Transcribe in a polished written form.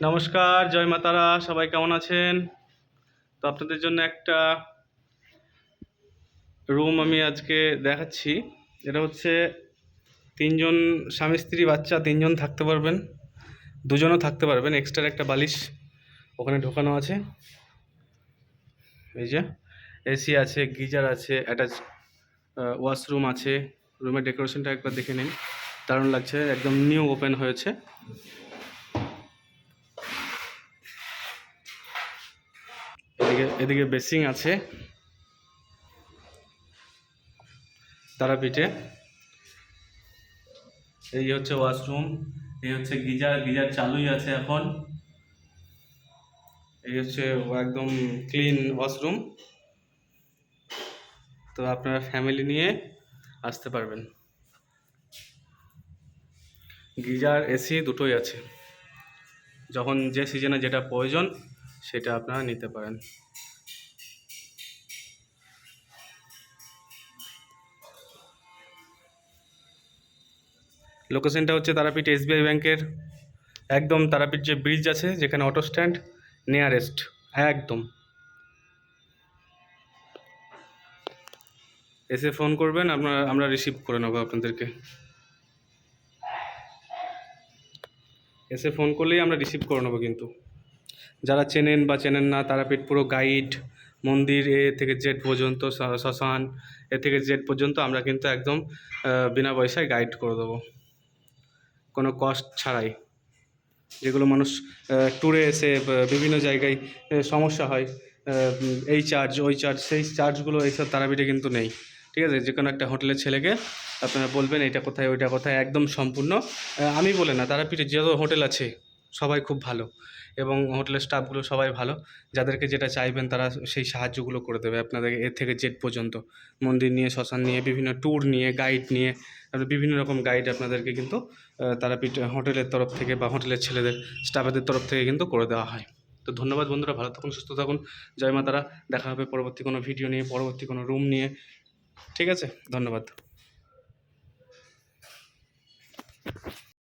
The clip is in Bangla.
নমস্কার, জয় মা তারা। সবাই কেমন আছেন? তো আপনাদের জন্য একটা রুম আমি আজকে দেখাচ্ছি। এটা হচ্ছে তিনজন স্বামী স্ত্রী বাচ্চা তিনজন থাকতে পারবেন, দুজনও থাকতে পারবেন। এক্সট্রা একটা বালিশ ওখানে ঢোকানো আছে। এই যে এসি আছে, গিজার আছে, অ্যাটাচ ওয়াশরুম আছে। রুমের ডেকোরেশনটা একবার দেখে নিন, দারুণ লাগছে, একদম নিউ ওপেন হয়েছে। এদিকে বেসিং আছে তারাপীঠে। এই হচ্ছে ওয়াশরুম, এই হচ্ছে গিজার চালুই আছে এখন। এই হচ্ছে একদম ক্লিন ওয়াশরুম। তো আপনারা ফ্যামিলি নিয়ে আসতে পারবেন। গিজার এসি দুটোই আছে, যখন যে সিজনে যেটা প্রয়োজন সেটা আপনারা নিতে পারেন। লোকেশনটা হচ্ছে তারাপীঠ এসবিআই ব্যাংকের একদম, তারাপীঠ যে ব্রিজ আছে যেখানে অটো স্ট্যান্ড নিয়ারেস্ট একদম। এসে ফোন করবেন, আমরা রিসিভ করে নেবো আপনাদেরকে। এসে ফোন করলেই আমরা রিসিভ করে নেবো। কিন্তু যারা চেনেন বা চেনেন না, তারাপীঠ পুরো গাইড, মন্দির এ থেকে জেড পর্যন্ত, শ্মশান এ থেকে জেড পর্যন্ত আমরা কিন্তু একদম বিনা পয়সায় গাইড করে দেবো, কোনো কস্ট ছাড়াই। যেগুলো মানুষ ট্যুরে এসে বিভিন্ন জায়গায় সমস্যা হয়, এই চার্জ ওই চার্জ, সেই চার্জগুলো এইসব তারাপীঠে কিন্তু নেই। ঠিক আছে, যে কোনো একটা হোটেলের ছেলেকে আপনারা বলবেন এইটা কোথায় ওইটা কোথায়, একদম সম্পূর্ণ। আমি বলে না, তারাপীঠে যত হোটেল আছে সবাই খুব ভালো, এবং হোটেলের স্টাফগুলো সবাই ভালো। যাদেরকে যেটা চাইবেন তারা সেই সাহায্যগুলো করে দেবে আপনাদের এ থেকে জেড পর্যন্ত, মন্দির নিয়ে, শ্মশান নিয়ে, বিভিন্ন ট্যুর নিয়ে, গাইড নিয়ে, বিভিন্ন রকম গাইড আপনাদেরকে কিন্তু তারাপীঠ হোটেলের তরফ থেকে বা হোটেলের ছেলেদের স্টাফেদের তরফ থেকে কিন্তু করে দেওয়া হয়। তো ধন্যবাদ বন্ধুরা, ভালো থাকুন, সুস্থ থাকুন। জয় মা তারা। দেখা হবে পরবর্তী কোনো ভিডিও নিয়ে, পরবর্তী কোনো রুম নিয়ে। ঠিক আছে, ধন্যবাদ।